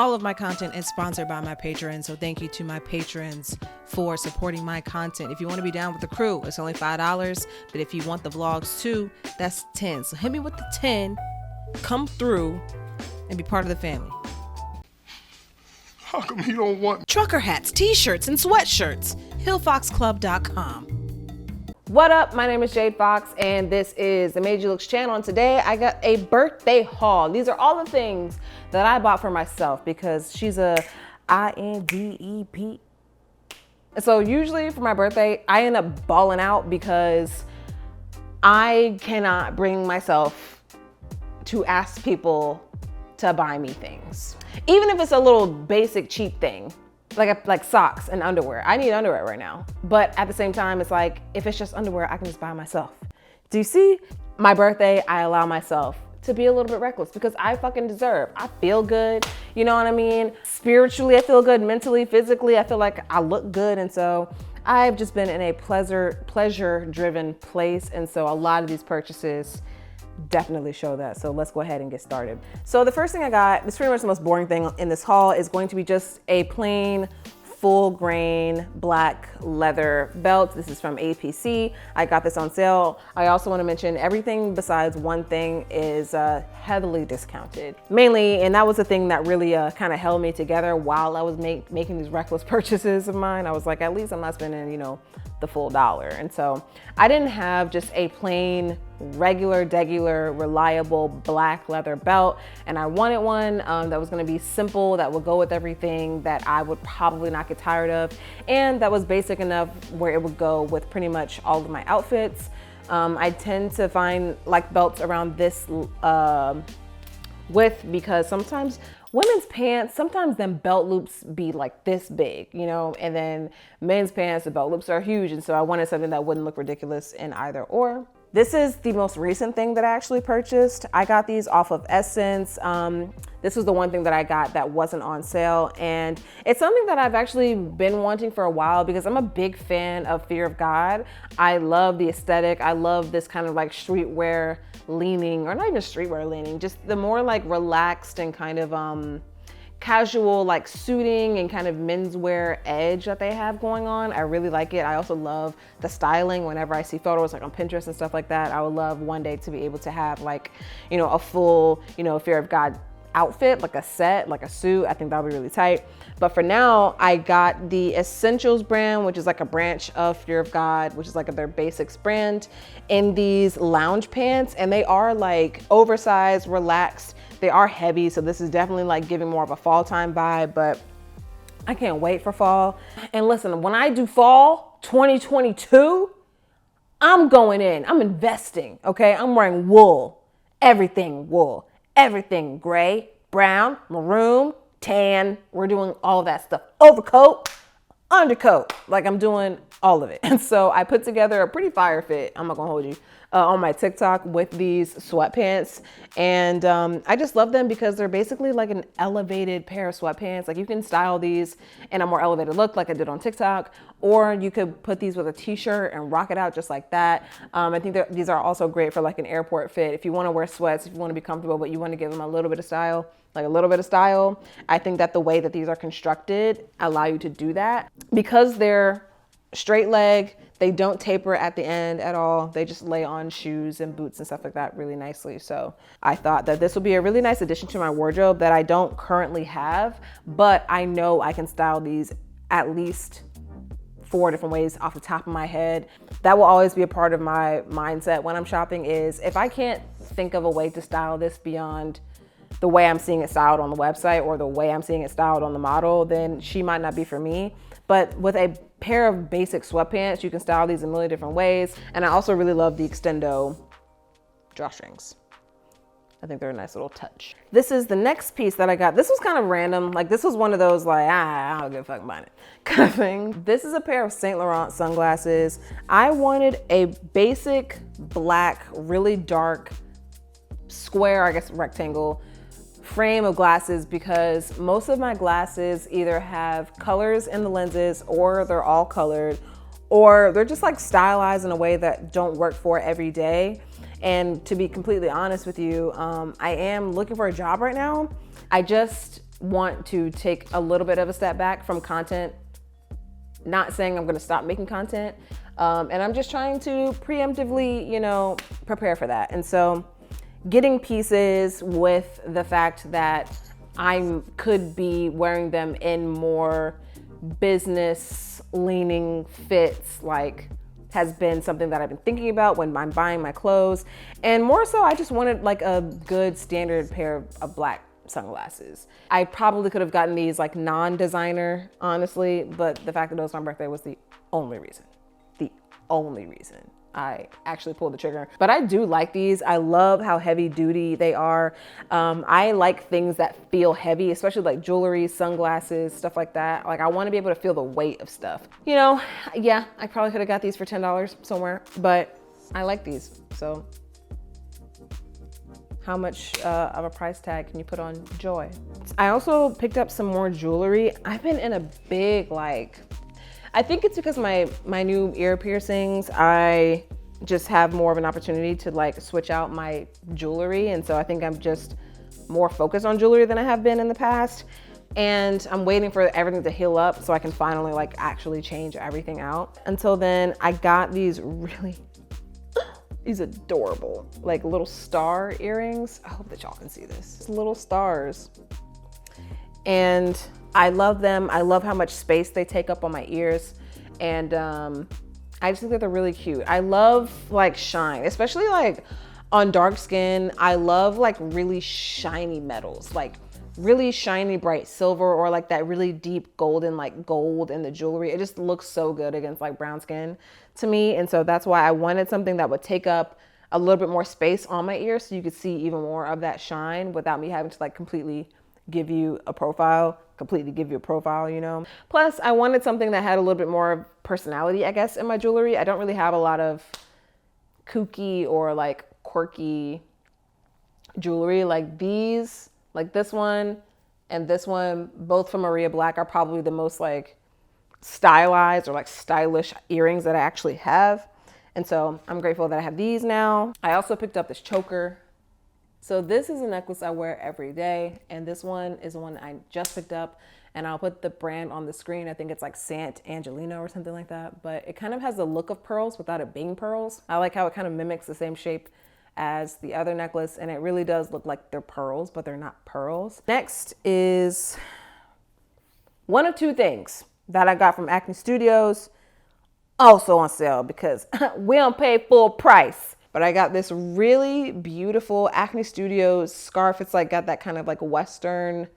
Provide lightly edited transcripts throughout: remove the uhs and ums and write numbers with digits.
All of my content is sponsored by my patrons, so thank you to my patrons for supporting my content. If you want to be down with the crew, it's only $5, but if you want the vlogs too, that's 10. So hit me with the 10, come through, and be part of the family. How come you don't want trucker hats, t-shirts, and sweatshirts? hillfoxclub.com. What up? My name is Jade Fox, and this is the Madeyoulooks channel. And today I got a birthday haul. These are all the things that I bought for myself because she's a INDEP. So usually for my birthday, I end up balling out because I cannot bring myself to ask people to buy me things. Even if it's a little basic cheap thing. Like socks and underwear. I need underwear right now. But at the same time, it's like, if it's just underwear, I can just buy myself. Do you see? My birthday, I allow myself to be a little bit reckless because I fucking deserve. I feel good, you know what I mean? Spiritually, I feel good. Mentally, physically, I feel like I look good. And so I've just been in a pleasure-driven place. And so a lot of these purchases definitely show that. So let's go ahead and get started. So the first thing I got, it's pretty much the most boring thing in this haul, is going to be just a plain full grain black leather belt. This is from APC. I got this on sale. I also want to mention everything besides one thing is heavily discounted. Mainly, and that was the thing that really kind of held me together while I was making these reckless purchases of mine. I was like, at least I'm not spending, you know, the full $1. And so I didn't have just a plain regular, reliable black leather belt. And I wanted one that was gonna be simple, that would go with everything, that I would probably not get tired of, and that was basic enough where it would go with pretty much all of my outfits. I tend to find like belts around this width because sometimes women's pants, sometimes them belt loops be like this big, you know, and then men's pants, the belt loops are huge. And so I wanted something that wouldn't look ridiculous in either or. This is the most recent thing that I actually purchased. I got these off of Essence. This was the one thing that I got that wasn't on sale. And it's something that I've actually been wanting for a while because I'm a big fan of Fear of God. I love the aesthetic. I love this kind of like streetwear leaning, or not even streetwear leaning, just the more like relaxed and kind of casual like suiting and kind of menswear edge that they have going on. I really like it. I also love the styling. Whenever I see photos like on Pinterest and stuff like that, I would love one day to be able to have like, you know, a full, you know, Fear of God outfit, like a set, like a suit. I think that would be really tight. But for now, I got the Essentials brand, which is like a branch of Fear of God, which is like their basics brand, in these lounge pants. And they are like oversized, relaxed. They are heavy, so this is definitely like giving more of a fall time vibe, but I can't wait for fall. And listen, when I do fall 2022, I'm going in, I'm investing, okay? I'm wearing wool, everything gray, brown, maroon, tan. We're doing all of that stuff. Overcoat, undercoat, like I'm doing all of it. And so I put together a pretty fire fit, I'm not gonna hold you, on my TikTok with these sweatpants. And I just love them because they're basically like an elevated pair of sweatpants. Like you can style these in a more elevated look like I did on TikTok, or you could put these with a t-shirt and rock it out just like that. I think these are also great for like an airport fit. If you wanna wear sweats, if you wanna be comfortable, but you wanna give them a little bit of style, I think that the way that these are constructed allow you to do that. Because they're straight leg, they don't taper at the end at all. They just lay on shoes and boots and stuff like that really nicely. So I thought that this would be a really nice addition to my wardrobe that I don't currently have, but I know I can style these at least 4 different ways off the top of my head. That will always be a part of my mindset when I'm shopping, is if I can't think of a way to style this beyond the way I'm seeing it styled on the website or the way I'm seeing it styled on the model, then she might not be for me. But with a pair of basic sweatpants, you can style these in a million different ways. And I also really love the extendo drawstrings. I think they're a nice little touch. This is the next piece that I got. This was kind of random. Like this was one of those like, I don't give a fuck about it kind of thing. This is a pair of Saint Laurent sunglasses. I wanted a basic black, really dark, square, I guess rectangle, frame of glasses because most of my glasses either have colors in the lenses or they're all colored, or they're just like stylized in a way that don't work for every day. And to be completely honest with you, I am looking for a job right now. I just want to take a little bit of a step back from content. Not saying I'm gonna stop making content. And I'm just trying to preemptively, you know, prepare for that. And so getting pieces with the fact that I could be wearing them in more business leaning fits, like, has been something that I've been thinking about when I'm buying my clothes. And more so, I just wanted like a good standard pair of black sunglasses. I probably could have gotten these like non-designer, honestly, but the fact that it was my birthday was the only reason I actually pulled the trigger. But I do like these. I love how heavy duty they are. I like things that feel heavy, especially like jewelry, sunglasses, stuff like that. Like I want to be able to feel the weight of stuff. You know, yeah, I probably could have got these for $10 somewhere, but I like these. So how much of a price tag can you put on joy? I also picked up some more jewelry. I've been in a big, like, I think it's because my new ear piercings, I just have more of an opportunity to like switch out my jewelry. And so I think I'm just more focused on jewelry than I have been in the past. And I'm waiting for everything to heal up so I can finally like actually change everything out. Until then, I got these these adorable, like little star earrings. I hope that y'all can see this. It's little stars. And I love them. I love how much space they take up on my ears. And I just think that they're really cute. I love like shine, especially like on dark skin. I love like really shiny metals, like really shiny bright silver, or like that really deep golden, like gold in the jewelry. It just looks so good against like brown skin to me. And so that's why I wanted something that would take up a little bit more space on my ears so you could see even more of that shine without me having to like completely give you a profile, you know? Plus, I wanted something that had a little bit more personality, I guess, in my jewelry. I don't really have a lot of kooky or like quirky jewelry. Like these, like this one and this one, both from Maria Black, are probably the most like stylized or like stylish earrings that I actually have. And so I'm grateful that I have these now. I also picked up this choker. So this is a necklace I wear every day. And this one is the one I just picked up, and I'll put the brand on the screen. I think it's like Sant Angelino or something like that, but it kind of has the look of pearls without it being pearls. I like how it kind of mimics the same shape as the other necklace, and it really does look like they're pearls, but they're not pearls. Next is one of two things that I got from Acne Studios, also on sale because we don't pay full price. But I got this really beautiful Acne Studios scarf. It's like got that kind of like Western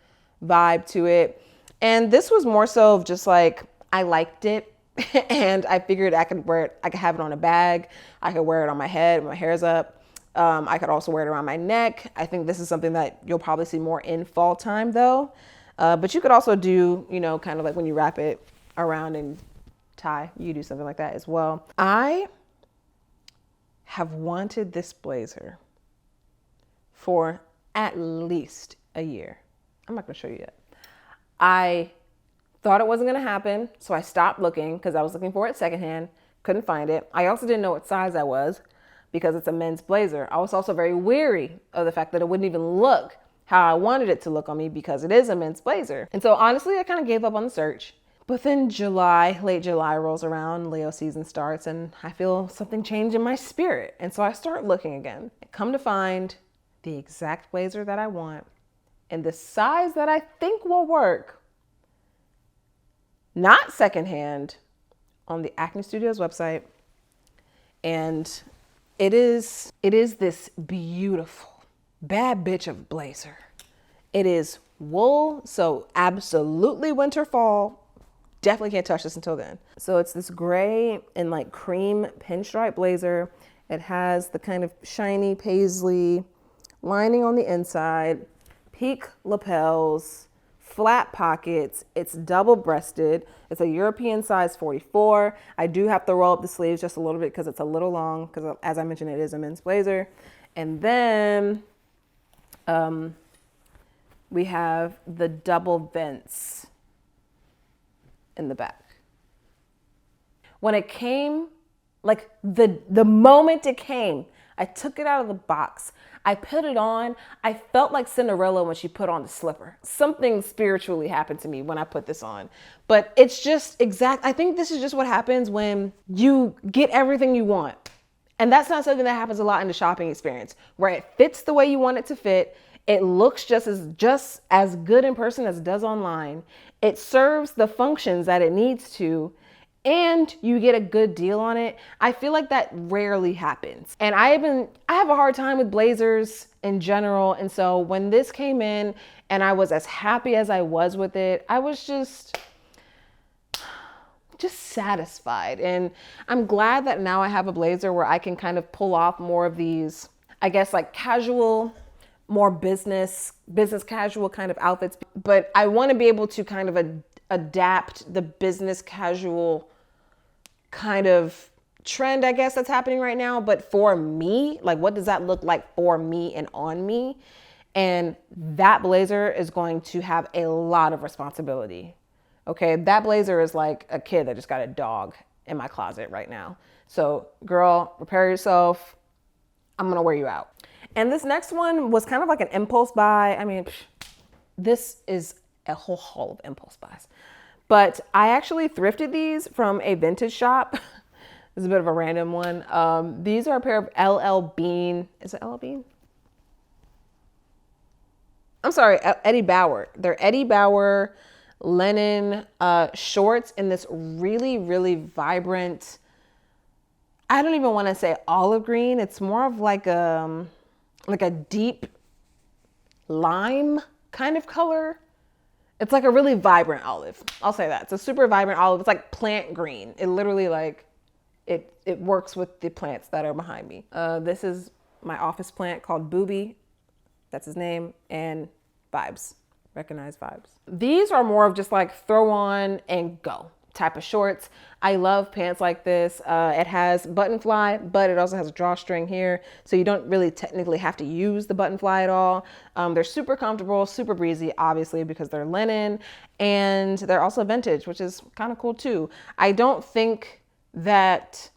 vibe to it. And this was more so of just like, I liked it and I figured I could wear it. I could have it on a bag. I could wear it on my head when my hair's up. I could also wear it around my neck. I think this is something that you'll probably see more in fall time though. But you could also do, you know, kind of like when you wrap it around and tie, you do something like that as well. I have wanted this blazer for at least a year. I'm not gonna show you yet. I thought it wasn't gonna happen, so I stopped looking because I was looking for it secondhand, couldn't find it. I also didn't know what size I was because it's a men's blazer. I was also very weary of the fact that it wouldn't even look how I wanted it to look on me because it is a men's blazer. And so honestly, I kind of gave up on the search. But then July, late July rolls around, Leo season starts, and I feel something change in my spirit. And so I start looking again. I come to find the exact blazer that I want and the size that I think will work, not secondhand, on the Acne Studios website. And it is this beautiful, bad bitch of blazer. It is wool, so absolutely winter, fall. Definitely can't touch this until then. So it's this gray and like cream pinstripe blazer. It has the kind of shiny paisley lining on the inside, peak lapels, flat pockets. It's double breasted. It's a European size 44. I do have to roll up the sleeves just a little bit because it's a little long because, as I mentioned, it is a men's blazer. And then we have the double vents in the back. When it came, like the moment it came, I took it out of the box. I put it on. I felt like Cinderella when she put on the slipper. Something spiritually happened to me when I put this on. But it's just I think this is just what happens when you get everything you want. And that's not something that happens a lot in the shopping experience, where it fits the way you want it to fit. It looks just as good in person as it does online. It serves the functions that it needs to, and you get a good deal on it. I feel like that rarely happens. And I have a hard time with blazers in general. And so when this came in and I was as happy as I was with it, I was just satisfied. And I'm glad that now I have a blazer where I can kind of pull off more of these, I guess, like casual, more business casual kind of outfits. But I want to be able to kind of adapt the business casual kind of trend, I guess, that's happening right now. But for me, like, what does that look like for me and on me? And that blazer is going to have a lot of responsibility. Okay, that blazer is like a kid that just got a dog in my closet right now. So girl, prepare yourself. I'm gonna wear you out. And this next one was kind of like an impulse buy. I mean, this is a whole haul of impulse buys. But I actually thrifted these from a vintage shop. This is a bit of a random one. These are a pair of LL Bean. Is it LL Bean? I'm sorry, Eddie Bauer. They're Eddie Bauer linen shorts in this really, really vibrant, I don't even want to say olive green. It's more of like a deep lime kind of color. It's like a really vibrant olive. I'll say that. It's a super vibrant olive. It's like plant green. It literally like, it works with the plants that are behind me. This is my office plant called Booby. That's his name. And Vibes. Recognize Vibes. These are more of just like throw on and go type of shorts. I love pants like this. It has button fly, but it also has a drawstring here. So you don't really technically have to use the button fly at all. They're super comfortable, super breezy, obviously, because they're linen, and they're also vintage, which is kind of cool too. I don't think that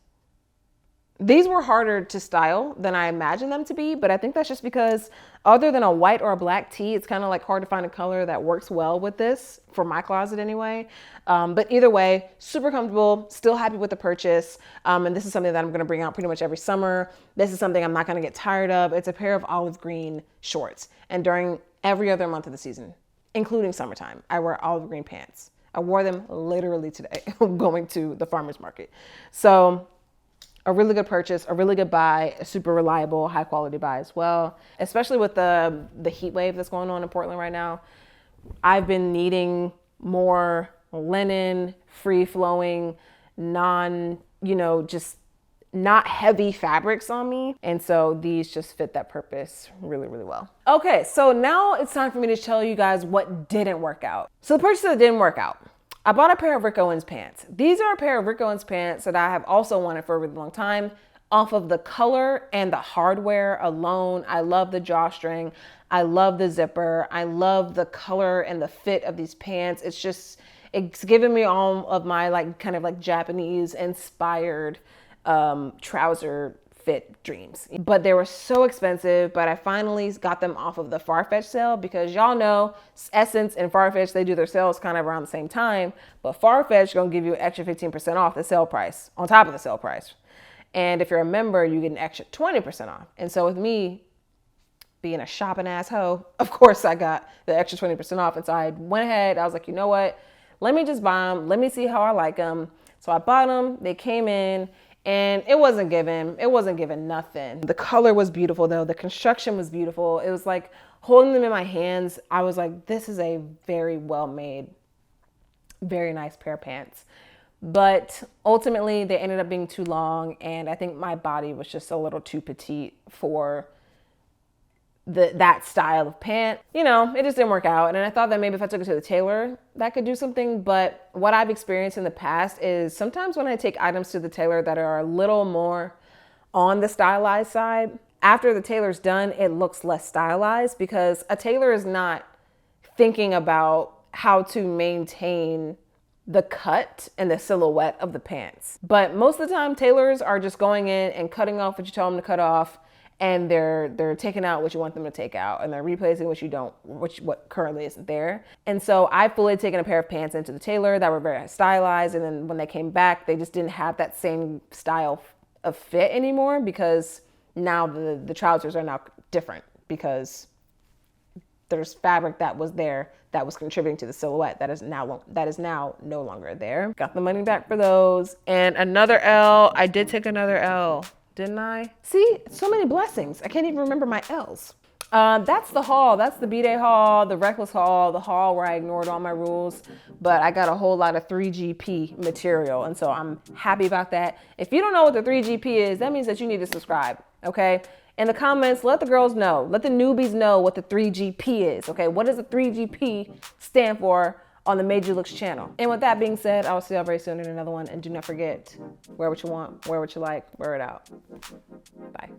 these were harder to style than I imagined them to be, but I think that's just because other than a white or a black tee, it's kind of like hard to find a color that works well with this, for my closet anyway. But either way, super comfortable, still happy with the purchase. And this is something that I'm gonna bring out pretty much every summer. This is something I'm not gonna get tired of. It's a pair of olive green shorts. And during every other month of the season, including summertime, I wear olive green pants. I wore them literally today going to the farmer's market. So a really good purchase, a really good buy, a super reliable, high quality buy as well. Especially with the heat wave that's going on in Portland right now. I've been needing more linen, free flowing, just not heavy fabrics on me. And so these just fit that purpose really, really well. Okay, so now it's time for me to tell you guys what didn't work out. So the purchase that didn't work out. I bought a pair of Rick Owens pants. These are a pair of Rick Owens pants that I have also wanted for a really long time. Off of the color and the hardware alone, I love the drawstring. I love the zipper. I love the color and the fit of these pants. It's given me all of my like kind of like Japanese inspired trouser fit dreams. But they were so expensive, but I finally got them off of the Farfetch sale, because y'all know Essence and Farfetch, they do their sales kind of around the same time, but Farfetch gonna give you an extra 15% off the sale price, on top of the sale price. And if you're a member, you get an extra 20% off. And so with me being a shopping asshole, of course I got the extra 20% off. And so I went ahead, I was like, you know what? Let me just buy them. Let me see how I like them. So I bought them, they came in, and it wasn't giving nothing. The color was beautiful though. The construction was beautiful. It was like holding them in my hands. I was like, this is a very well made, very nice pair of pants. But ultimately they ended up being too long. And I think my body was just a little too petite for that style of pant. You know, it just didn't work out. And I thought that maybe if I took it to the tailor, that could do something. But what I've experienced in the past is sometimes when I take items to the tailor that are a little more on the stylized side, after the tailor's done, it looks less stylized, because a tailor is not thinking about how to maintain the cut and the silhouette of the pants. But most of the time, tailors are just going in and cutting off what you tell them to cut off, and they're taking out what you want them to take out, and they're replacing what currently isn't there. And so I fully taken a pair of pants into the tailor that were very stylized, and then when they came back, they just didn't have that same style of fit anymore, because now the trousers are now different, because there's fabric that was there that was contributing to the silhouette that is now no longer there. Got the money back for those. And another L. I did take another L, didn't I? See, so many blessings. I can't even remember my L's. That's the haul. That's the B-Day haul, the reckless haul, the haul where I ignored all my rules, but I got a whole lot of 3GP material, and so I'm happy about that. If you don't know what the 3GP is, that means that you need to subscribe, okay? In the comments, let the girls know, let the newbies know what the 3GP is, okay? What does the 3GP stand for on the Madeyoulooks channel? And with that being said, I will see y'all very soon in another one, and do not forget, wear what you want, wear what you like, wear it out. Bye.